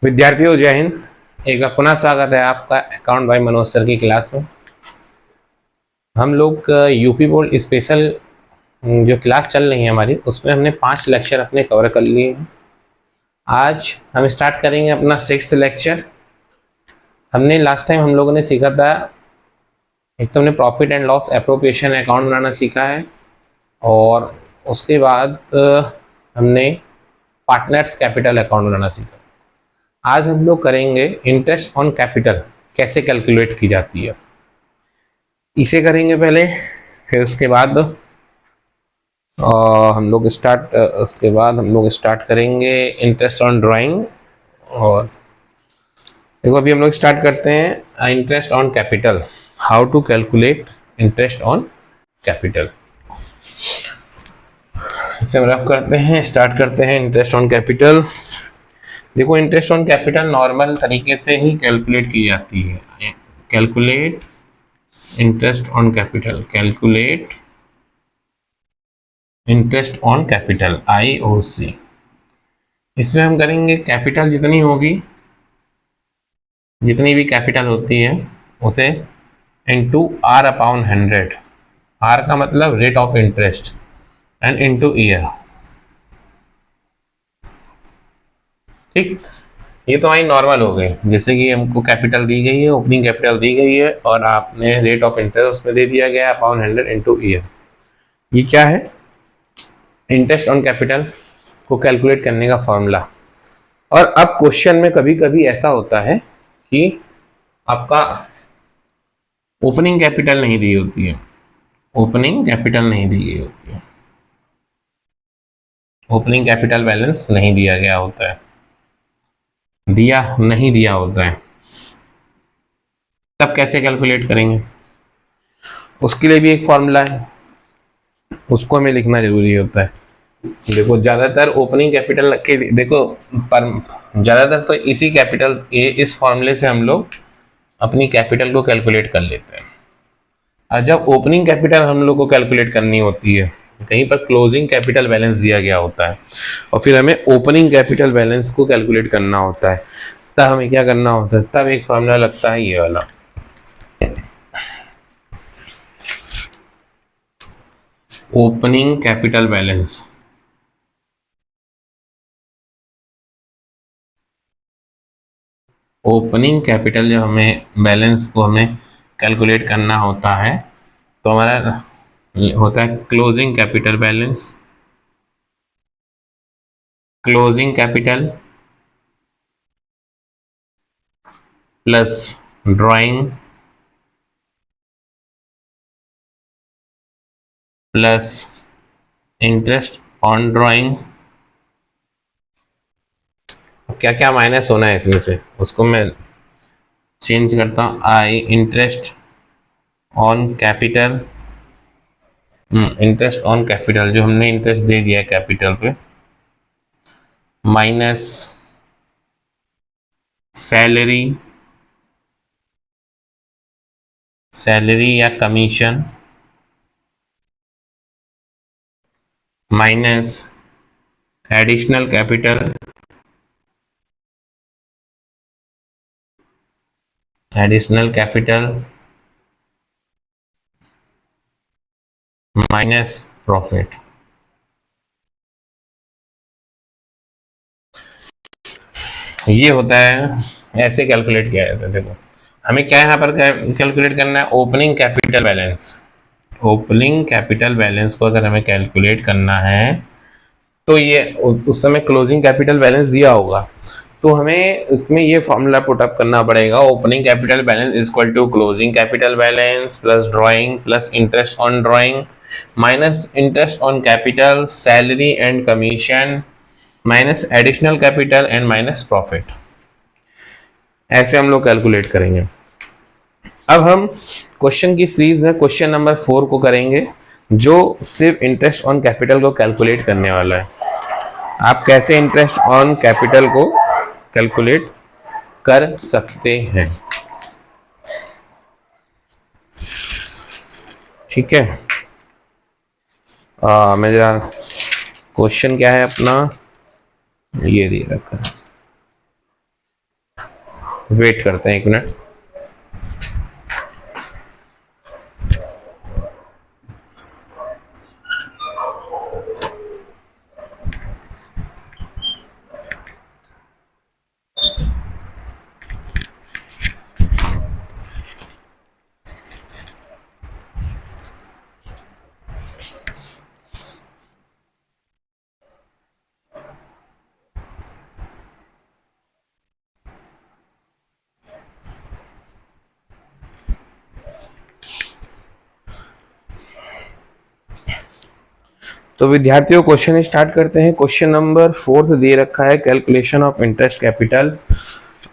विद्यार्थियों जय हिंद। एक बार पुनः स्वागत है आपका अकाउंट बाय मनोज सर की क्लास में। हम लोग यूपी बोर्ड स्पेशल जो क्लास चल रही है हमारी, उसमें हमने 5 लेक्चर अपने कवर कर लिए हैं। आज हम स्टार्ट करेंगे अपना 6th लेक्चर। हमने लास्ट टाइम हम लोगों ने सीखा था, एक तो हमने profit and loss appropriation account बनाना सीखा है, और उसके बाद हमने पार्टनर्स कैपिटल अकाउंट बनाना सीखा। आज हम लोग करेंगे इंटरेस्ट ऑन कैपिटल कैसे कैलकुलेट की जाती है, इसे करेंगे पहले। फिर उसके बाद उसके बाद हम लोग स्टार्ट करेंगे इंटरेस्ट ऑन ड्राइंग। और देखो अभी हम लोग स्टार्ट करते हैं interest on capital, how to calculate interest on capital. इसे हम रफ करते हैं, स्टार्ट करते हैं इंटरेस्ट ऑन कैपिटल। देखो इंटरेस्ट ऑन कैपिटल नॉर्मल तरीके से ही कैलकुलेट की जाती है। Calculate interest on capital, calculate interest on capital IOC। इसमें हम करेंगे कैपिटल जितनी भी कैपिटल होती है उसे इनटू R अपॉन 100। R का मतलब rate of interest and into year. ठीक, ये तो हमारी नॉर्मल हो गई। जैसे कि हमको कैपिटल दी गई है, ओपनिंग कैपिटल दी गई है, और आपने रेट ऑफ इंटरेस्ट उसमें दे दिया गया अपॉन 100 इनटू ईयर। ये क्या है? इंटरेस्ट ऑन कैपिटल को कैलकुलेट करने का फॉर्मूला। और अब क्वेश्चन में कभी कभी ऐसा होता है कि आपका ओपनिंग कैपिटल नहीं दी होती है, ओपनिंग कैपिटल नहीं दी गई होती है, ओपनिंग कैपिटल बैलेंस नहीं दिया गया होता है, नहीं दिया होता है। तब कैसे कैलकुलेट करेंगे? उसके लिए भी एक फॉर्मूला है, उसको हमें लिखना जरूरी होता है। देखो ज़्यादातर ओपनिंग कैपिटल के देखो पर ज़्यादातर तो इस फॉर्मूले से हम लोग अपनी कैपिटल को कैलकुलेट कर लेते हैं। और जब ओपनिंग कैपिटल हम लोग को कैलकुलेट करनी होती है, कहीं पर क्लोजिंग कैपिटल बैलेंस दिया गया होता है और फिर हमें ओपनिंग कैपिटल बैलेंस को कैलकुलेट करना होता है, तब हमें क्या करना होता है? तब एक फॉर्मूला लगता है ये वाला, opening capital balance. Opening capital जब हमें बैलेंस को हमें कैलकुलेट करना होता है तो हमारा होता है closing capital balance, closing capital plus drawing plus interest on drawing. क्या क्या माइनस होना है इसमें से, उसको मैं चेंज करता हूँ। I interest on capital, interest on capital जो हमने इंटरेस्ट दे दिया कैपिटल पे, माइनस सैलरी या commission, minus additional capital, minus profit. ये होता है, ऐसे कैलकुलेट किया जाता है। देखो हमें क्या यहाँ पर कैलकुलेट करना है? Opening capital balance. Opening capital balance को अगर हमें कैलकुलेट करना है तो ये उस समय क्लोजिंग कैपिटल बैलेंस दिया होगा, तो हमें इसमें ये फॉर्मूला पुट अप करना पड़ेगा। Opening capital balance is equal to closing capital balance plus drawing plus interest on drawing minus interest on capital, salary and commission, minus additional capital and minus profit. ऐसे हम लोग calculate करेंगे। अब हम question की series में question number 4 को करेंगे, जो सिर्फ इंटरेस्ट ऑन कैपिटल को कैलकुलेट करने वाला है। आप कैसे इंटरेस्ट ऑन कैपिटल को कैलकुलेट कर सकते हैं, ठीक है। मेरा क्वेश्चन क्या है अपना, ये दिया रखा है। वेट करते हैं 1 मिनट। तो विद्यार्थियों क्वेश्चन स्टार्ट करते हैं। क्वेश्चन नंबर 4 दे रखा है कैलकुलेशन ऑफ इंटरेस्ट कैपिटल।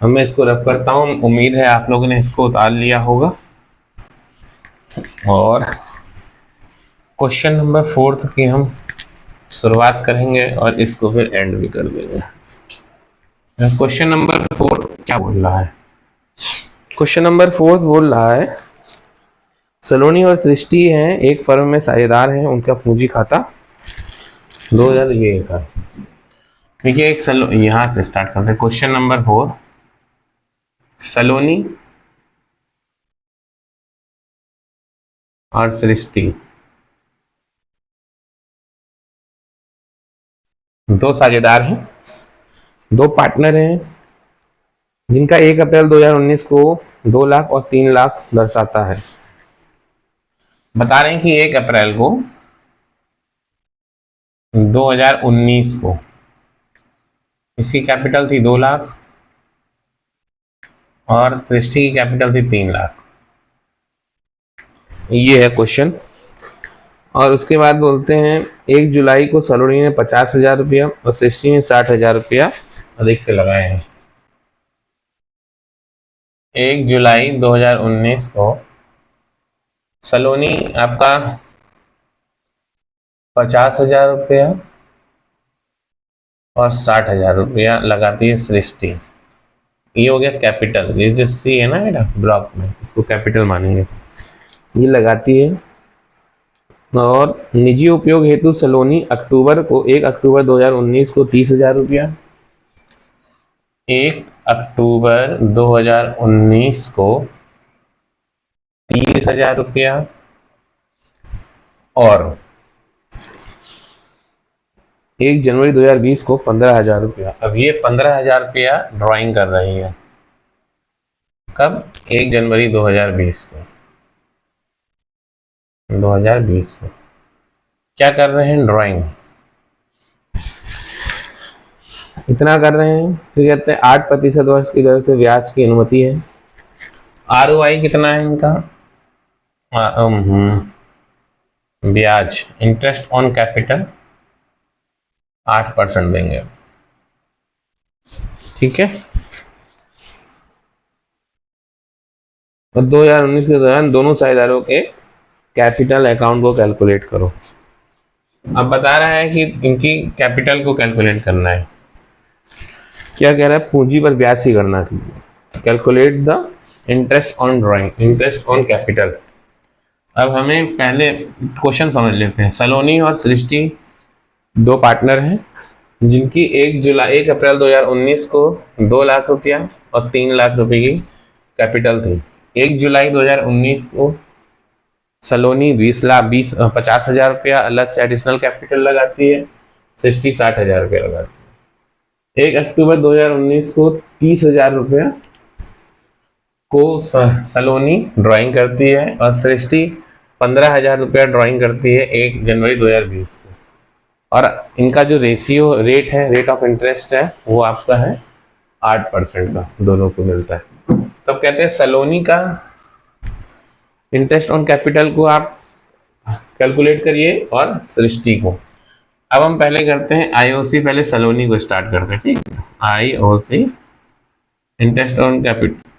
मैं इसको रफ करता हूँ, उम्मीद है आप लोगों ने इसको उतार लिया होगा। और क्वेश्चन नंबर 4 की हम शुरुआत करेंगे और इसको फिर एंड भी कर देंगे। क्वेश्चन नंबर 4 क्या बोल रहा है? क्वेश्चन नंबर 4 बोल रहा है सलोनी और सृष्टि हैं, एक फर्म में साझेदार हैं, उनका पूंजी खाता 2000 ये का। देखिए एक यहाँ से स्टार्ट करते हैं। क्वेश्चन नंबर 4, सलोनी और सृष्टि दो साझेदार हैं, दो पार्टनर हैं, जिनका 1 अप्रैल 2019 को 2 लाख और 3 लाख दर्शाता है। बता रहे हैं कि 1 अप्रैल को 2019 को इसकी कैपिटल थी 2 लाख और सृष्टि की कैपिटल थी 3 लाख। ये है क्वेश्चन। और उसके बाद बोलते हैं 1 जुलाई को सलोनी ने 50,000 रुपया और सृष्टि ने 60,000 रुपया अधिक से लगाए हैं। 1 जुलाई 2019 को सलोनी आपका 50,000 रुपया और 60,000 रुपया लगाती है सृष्टि। ये हो गया कैपिटल। ये जो सी है ना बेटा ब्लॉक में, इसको कैपिटल मानेंगे। ये लगाती है। और निजी उपयोग हेतु सलोनी 1 अक्टूबर 2019 को 30,000 रुपया, 1 अक्टूबर 2019 को 30,000 रुपया और 1 जनवरी 2020 को 15,000 रुपया। अब ये 15,000 रुपया ड्राइंग कर रही है। कब? 1 जनवरी 2020 को। 2020 को क्या कर रहे हैं? ड्राइंग। इतना कर रहे हैं तो कहते हैं 8% वर्ष की दर से ब्याज की अनुमति है। ROI कितना है इनका? ब्याज इंटरेस्ट ऑन कैपिटल 8% देंगे। ठीक है। और 2019 के दौरान दोनों साझेदारों के कैपिटल अकाउंट को कैलकुलेट करो। अब बता रहा है कि इनकी कैपिटल को कैलकुलेट करना है। क्या कह रहा है? पूंजी पर ब्याज की गणना कीजिए। Calculate the interest on drawing, interest on capital. अब हमें पहले क्वेश्चन समझ लेते हैं। सलोनी और सृष्टि दो पार्टनर हैं, जिनकी 1 अप्रैल 2019 को 2 लाख रुपया और 3 लाख रुपए की कैपिटल थी। 1 जुलाई 2019 को सलोनी 50,000 रुपया अलग से एडिशनल कैपिटल लगाती है, सृष्टि 60,000 रुपया लगाती है। 1 अक्टूबर 2019 को 30,000 रुपया को सलोनी ड्राइंग करती है और सृष्टि 15,000 रुपया ड्राइंग करती है 1 जनवरी 2020 को। और इनका जो रेट है, रेट ऑफ इंटरेस्ट है, वो आपका है 8% का, दोनों को मिलता है। तब कहते हैं सलोनी का इंटरेस्ट ऑन कैपिटल को आप कैलकुलेट करिए और सृष्टि को। अब हम पहले करते हैं IOC, पहले सलोनी को स्टार्ट करते हैं। ठीक है। IOC interest on capital,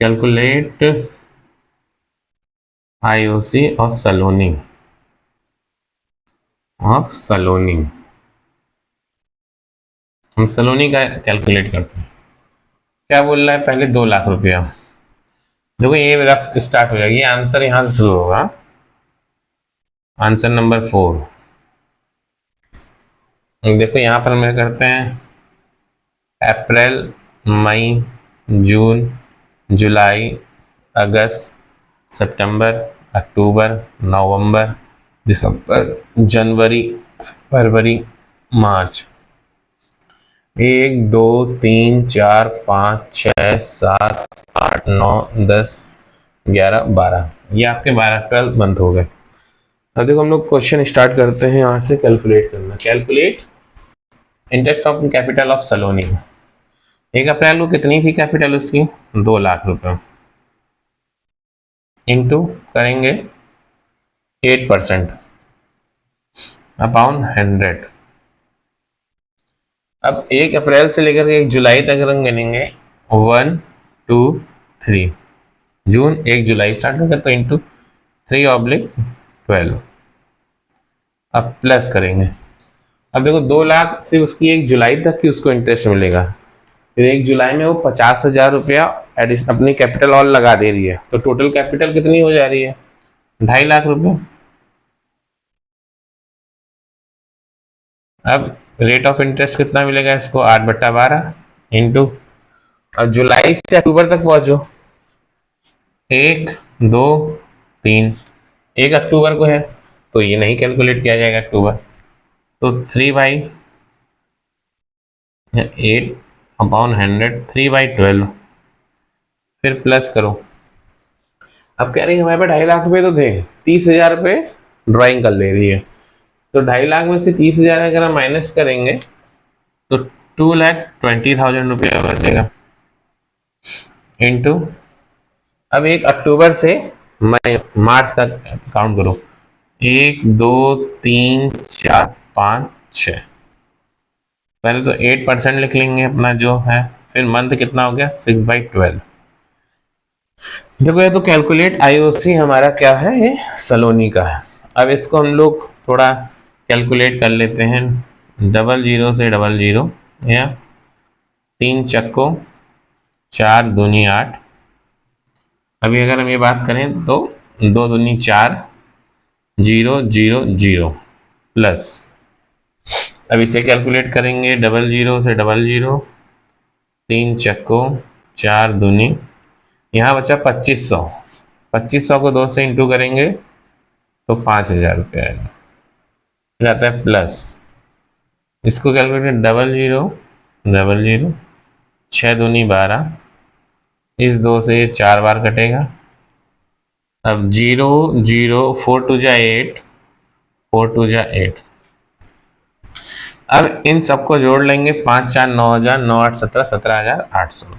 calculate IOC of Saloni, हम सलोनी का कैलकुलेट करते हैं। क्या बोल रहा है? पहले 2 लाख रुपया। देखो ये रफ स्टार्ट हो जाएगी। आंसर यहां से शुरू होगा। आंसर नंबर 4 देखो यहाँ पर मैं करते हैं अप्रैल, मई, जून, जुलाई, अगस्त, सितंबर, अक्टूबर, नवंबर, दिसंबर, जनवरी, फरवरी, मार्च। 1 2 3 4 5 6 7 8 9 10 11 12, ये आपके 12 12 मंथ हो गए। अब देखो हम लोग क्वेश्चन स्टार्ट करते हैं यहाँ से कैलकुलेट करना। Calculate interest of capital of Saloni. 1 April को कितनी थी कैपिटल उसकी? 2 लाख रुपए। इंटू करेंगे 8% अपॉन 100। अब 1 अप्रैल से लेकर के 1 जुलाई तक रंग गिनेंगे। 1 2 3। जून 1 जुलाई स्टार्ट होगा तो इंटू 3/12। अब प्लस करेंगे। अब देखो 2 लाख से उसकी 1 जुलाई तक की उसको इंटरेस्ट मिलेगा। फिर 1 जुलाई में वो 50,000 रुपया अपनी कैपिटल और लगा दे रही है, तो टोटल कैपिटल कितनी हो जा रही है? 2.5 लाख रुपये। अब रेट ऑफ इंटरेस्ट कितना मिलेगा इसको? 8/12 इंटू, अब जुलाई से अक्टूबर तक पहुंचो। 1 2 3, 1 अक्टूबर को है तो ये नहीं कैलकुलेट किया जाएगा अक्टूबर, तो 3/8/100, 3/12। फिर प्लस करो। अब कह रही है हमारे पास 2.5 लाख रुपए तो थे, 30,000 रुपये ड्राइंग कर ले रही है, तो 2.5 लाख में से 30,000 अगर हम माइनस करेंगे तो 2,20,000 रुपया बचेगा। इंटू, अब 1 अक्टूबर से मार्च तक काउंट करो। 1 2 3 4 5 6। पहले तो 8% लिख लेंगे अपना जो है, फिर मंथ कितना हो गया? 6/12। देखो ये तो कैलकुलेट आईओसी हमारा क्या है, ये सलोनी का है। अब इसको हम लोग थोड़ा कैलकुलेट कर लेते हैं। 00 से 00, या 3 चक्को 4 दूनी 8। अभी अगर हम ये बात करें तो 2 दूनी 4, 0 0 0 प्लस। अब इसे कैलकुलेट करेंगे। 00 से 00, 3 चक्को 4 दूनी, यहाँ बचा 2500। 2500 को 2 से इंटू करेंगे तो 5,000 रुपये आएगा। फिर आता है प्लस, इसको कैलकुलेट 00 00, 6 दूनी 12, इस 2 से 4 बार कटेगा। अब 0 0, 4 2 8, 4 2 8। अब इन सबको जोड़ लेंगे। 5 4 9,000, 9 8 17, 17,800।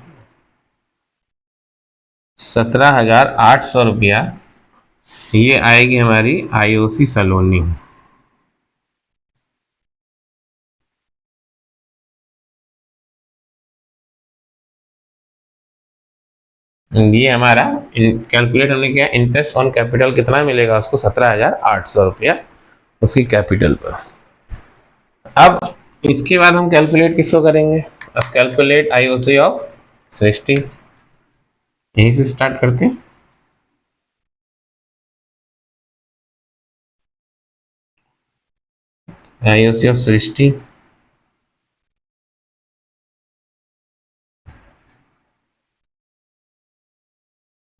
17,800 रुपया ये आएगी हमारी आईओसी सलोनी। ये हमारा कैलकुलेट हमने किया। इंटरेस्ट ऑन कैपिटल कितना मिलेगा उसको? 17,800 रुपया उसकी कैपिटल पर। अब इसके बाद हम कैलकुलेट किसको करेंगे? अब कैलकुलेट आईओसी ऑफ सृष्टि, यहीं से स्टार्ट करते हैं। आईओसी ऑफ सृष्टि,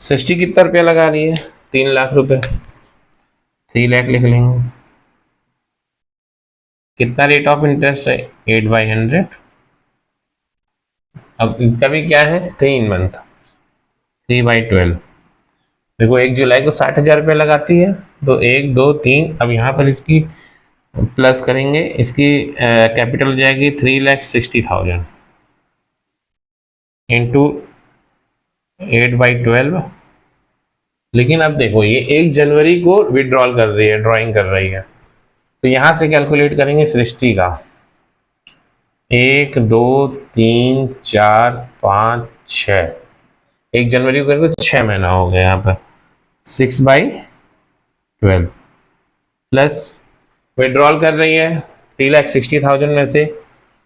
सृष्टि कितना रुपया लगा रही है? 3 लाख रुपए। 3 लाख लिख लेंगे। कितना रेट ऑफ इंटरेस्ट है? 8/100। अब इसका भी क्या है? 3 मंथ, 3/12। देखो 1 जुलाई को 60,000 रुपये लगाती है, तो 1 2 3, अब यहाँ पर इसकी प्लस करेंगे। इसकी कैपिटल हो जाएगी 3,60,000 इंटू 8/12। लेकिन अब देखो ये 1 जनवरी को विड्रॉल कर रही है, ड्राइंग कर रही है, तो यहाँ से कैलकुलेट करेंगे सृष्टि का। 1 2 3 4 5 6, 1 जनवरी को करके 6 महीना हो गया यहाँ पर। 6/12 प्लस विड्रॉल कर रही है 3,60,000 में से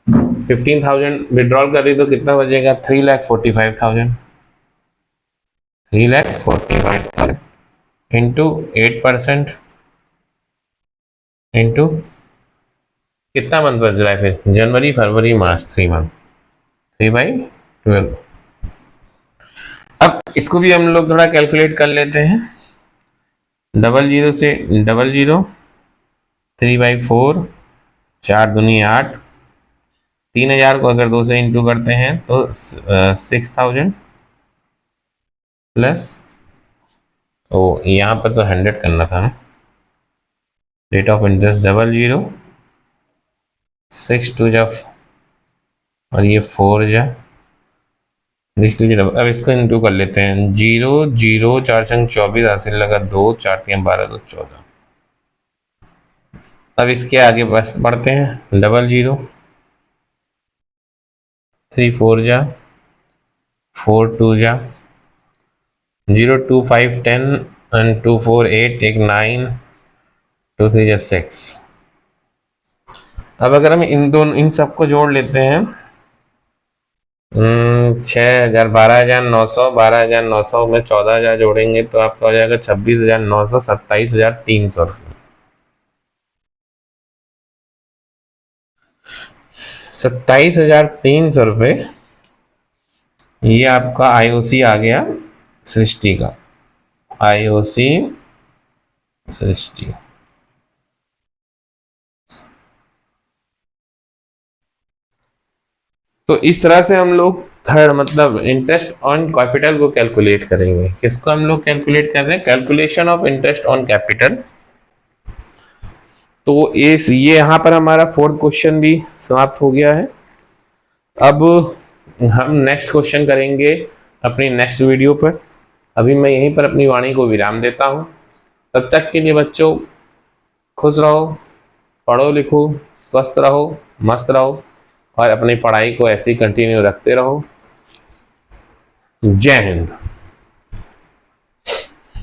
15,000 विड्रॉल कर रही, तो कितना बचेगा? 3,45,000। 3,45,000 इंटू 8% इंटू कितना मंथ बच रहा है फिर, जनवरी फरवरी मार्च, 3 मंथ, 3/12। अब इसको भी हम लोग थोड़ा कैलकुलेट कर लेते हैं। 00 से 00, 3/4, 4×2 = 8, 3000 को अगर 2 से इंटू करते हैं तो 6000 प्लस, तो यहाँ पर तो 100 करना था ना, रेट ऑफ इंटरेस्ट 00, 6×2 और ये 4 देख लीजिए। अब इसको इंटू कर लेते हैं, 0 0 4×24 हासिल लगा 2, 4×3 = 12, 2 14। अब इसके आगे बस बढ़ते हैं, 00, 3×4 4×2 0 2 5 10 and 2×4 8, 9, 2×3 6। अब अगर हम इन सबको जोड़ लेते हैं, 6000, 12900, 12900 में 14000 जोड़ेंगे तो आपका हो जाएगा 26900, 27300 रुपये। 27300 रुपये ये आपका आईओसी आ गया सृष्टि का, आईओसी सृष्टि। तो इस तरह से हम लोग थर्ड मतलब इंटरेस्ट ऑन कैपिटल को कैलकुलेट करेंगे। किसको हम लोग कैलकुलेट कर रहे हैं, calculation of interest on capital. तो इस ये यहाँ पर हमारा 4th क्वेश्चन भी समाप्त हो गया है। अब हम नेक्स्ट क्वेश्चन करेंगे अपनी नेक्स्ट वीडियो पर। अभी मैं यहीं पर अपनी वाणी को विराम देता हूँ। तब तक के लिए बच्चों खुश रहो, पढ़ो लिखो, स्वस्थ रहो, मस्त रहो और अपनी पढ़ाई को ऐसे ही कंटिन्यू रखते रहो। जय हिंद।